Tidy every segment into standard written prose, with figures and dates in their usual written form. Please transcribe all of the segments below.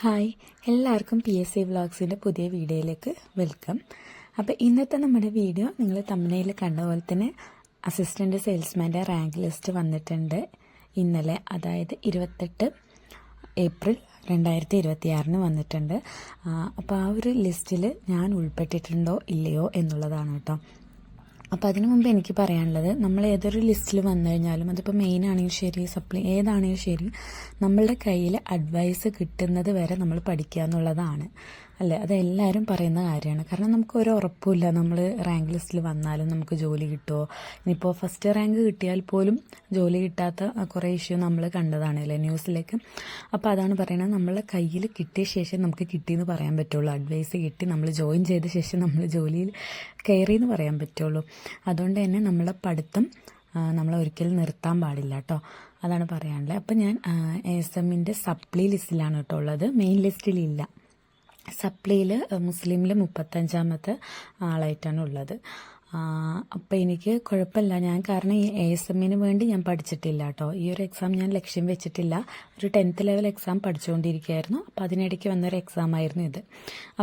Hi, എല്ലാവർക്കും PSC വ്ളോഗ്സിൻ്റെ പുതിയ വീഡിയോയിലേക്ക് വെൽക്കം. അപ്പോൾ ഇന്നത്തെ നമ്മുടെ വീഡിയോ നിങ്ങൾ തമ്പനയിൽ കണ്ട പോലെ തന്നെ അസിസ്റ്റൻ്റ് സെയിൽസ്മാൻ്റെ റാങ്ക് ലിസ്റ്റ് വന്നിട്ടുണ്ട് ഇന്നലെ, അതായത് 28 ഏപ്രിൽ 2026 വന്നിട്ടുണ്ട്. അപ്പോൾ ആ ഒരു ലിസ്റ്റിൽ ഞാൻ ഉൾപ്പെട്ടിട്ടുണ്ടോ ഇല്ലയോ എന്നുള്ളതാണ് കേട്ടോ. അപ്പോൾ അതിനു മുമ്പ് എനിക്ക് പറയാനുള്ളത്, നമ്മൾ ഏതൊരു ലിസ്റ്റിൽ വന്നു കഴിഞ്ഞാലും അതിപ്പോൾ മെയിൻ ആണെങ്കിലും ശരി, സപ്ലി ഏതാണെങ്കിലും ശരി, നമ്മളുടെ കയ്യിൽ അഡ്വൈസ് കിട്ടുന്നത് വരെ നമ്മൾ പഠിക്കുക എന്നുള്ളതാണ് അല്ലേ. അതെല്ലാവരും പറയുന്ന കാര്യമാണ്. കാരണം നമുക്ക് ഒരു ഉറപ്പുമില്ല നമ്മൾ റാങ്ക് ലിസ്റ്റിൽ വന്നാലും നമുക്ക് ജോലി കിട്ടുമോ. ഇനിയിപ്പോൾ ഫസ്റ്റ് റാങ്ക് കിട്ടിയാൽ പോലും ജോലി കിട്ടാത്ത കുറേ ഇഷ്യൂ നമ്മൾ കണ്ടതാണ് അല്ലേ ന്യൂസിലേക്ക്. അപ്പോൾ അതാണ് പറയുന്നത്, നമ്മളെ കയ്യിൽ കിട്ടിയ ശേഷം നമുക്ക് കിട്ടിയെന്ന് പറയാൻ പറ്റുള്ളൂ. അഡ്വൈസ് കിട്ടി നമ്മൾ ജോയിൻ ചെയ്ത ശേഷം നമ്മൾ ജോലിയിൽ കയറിയെന്ന് പറയാൻ പറ്റുള്ളൂ. അതുകൊണ്ട് തന്നെ നമ്മളെ പഠിത്തം നമ്മൾ ഒരിക്കലും നിർത്താൻ പാടില്ല കേട്ടോ. അതാണ് പറയാനുള്ളത്. അപ്പോൾ ഞാൻ ASMൻ്റെ സപ്ലി ലിസ്റ്റിലാണ് കേട്ടോ ഉള്ളത്, മെയിൻ ലിസ്റ്റിലില്ല. സപ്ലിയിൽ മുസ്ലിമിൽ 35ാമത്തെ ആളായിട്ടാണ് ഉള്ളത്. അപ്പോൾ എനിക്ക് കുഴപ്പമില്ല, ഞാൻ കാരണം ഈ ASMന് വേണ്ടി ഞാൻ പഠിച്ചിട്ടില്ല കേട്ടോ. ഈ ഒരു എക്സാം ഞാൻ ലക്ഷ്യം വെച്ചിട്ടില്ല. ഒരു 10th ലെവൽ എക്സാം പഠിച്ചുകൊണ്ടിരിക്കുകയായിരുന്നു. അപ്പോൾ അതിനിടയ്ക്ക് വന്നൊരു എക്സാം ആയിരുന്നു ഇത്.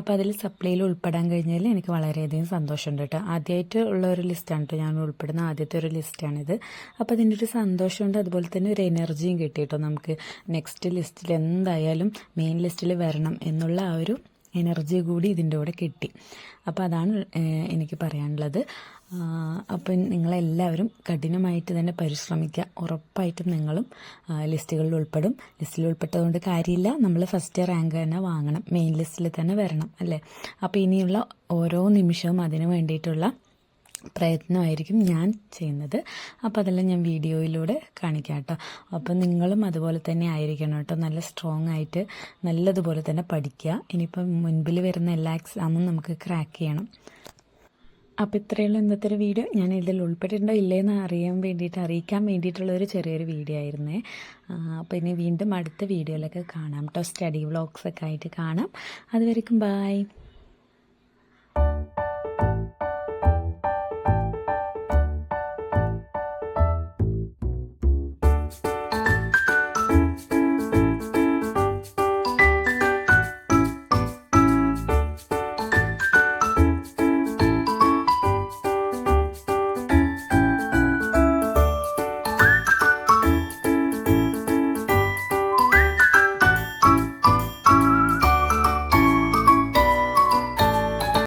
അപ്പോൾ അതിൽ സപ്ലിയിൽ ഉൾപ്പെടാൻ കഴിഞ്ഞതിൽ എനിക്ക് വളരെയധികം സന്തോഷമുണ്ട് കേട്ടോ. ആദ്യമായിട്ട് ഉള്ള ഒരു ലിസ്റ്റാണ് കേട്ടോ, ഞാൻ ഉൾപ്പെടുന്ന ആദ്യത്തെ ഒരു ലിസ്റ്റാണിത്. അപ്പോൾ അതിൻ്റെ ഒരു സന്തോഷമുണ്ട്, അതുപോലെ തന്നെ ഒരു എനർജിയും കിട്ടി കേട്ടോ. നമുക്ക് നെക്സ്റ്റ് ലിസ്റ്റിൽ എന്തായാലും മെയിൻ ലിസ്റ്റിൽ വരണം എന്നുള്ള ആ ഒരു എനർജി കൂടി ഇതിൻ്റെ കൂടെ കിട്ടി. അപ്പോൾ അതാണ് എനിക്ക് പറയാനുള്ളത്. അപ്പം നിങ്ങളെല്ലാവരും കഠിനമായിട്ട് തന്നെ പരിശ്രമിക്കുക. ഉറപ്പായിട്ടും നിങ്ങളും ലിസ്റ്റുകളിൽ ഉൾപ്പെടും. ലിസ്റ്റിൽ ഉൾപ്പെട്ടതുകൊണ്ട് കാര്യമില്ല, നമ്മൾ ഫസ്റ്റ് റാങ്ക് തന്നെ വാങ്ങണം, മെയിൻ ലിസ്റ്റിൽ തന്നെ വരണം അല്ലേ. അപ്പോൾ ഇനിയുള്ള ഓരോ നിമിഷവും അതിന് വേണ്ടിയിട്ടുള്ള പ്രയത്നമായിരിക്കും ഞാൻ ചെയ്യുന്നത്. അപ്പോൾ അതെല്ലാം ഞാൻ വീഡിയോയിലൂടെ കാണിക്കാം കേട്ടോ. അപ്പോൾ നിങ്ങളും അതുപോലെ തന്നെ ആയിരിക്കണം കേട്ടോ. നല്ല സ്ട്രോങ് ആയിട്ട് നല്ലതുപോലെ തന്നെ പഠിക്കുക. ഇനിയിപ്പം മുൻപിൽ വരുന്ന എല്ലാ എക്സാമും നമുക്ക് ക്രാക്ക് ചെയ്യണം. അപ്പോൾ ഇത്രയുള്ള ഇന്നത്തെ ഒരു വീഡിയോ. ഞാൻ ഇതിൽ ഉൾപ്പെട്ടിട്ടുണ്ടോ ഇല്ലേന്ന് അറിയിക്കാൻ വേണ്ടിയിട്ടുള്ളൊരു ചെറിയൊരു വീഡിയോ ആയിരുന്നേ. അപ്പോൾ ഇനി വീണ്ടും അടുത്ത വീഡിയോയിലൊക്കെ കാണാം കേട്ടോ. സ്റ്റഡി വ്ളോഗ്സൊക്കെ ആയിട്ട് കാണാം. അതുവരെയും ബൈ.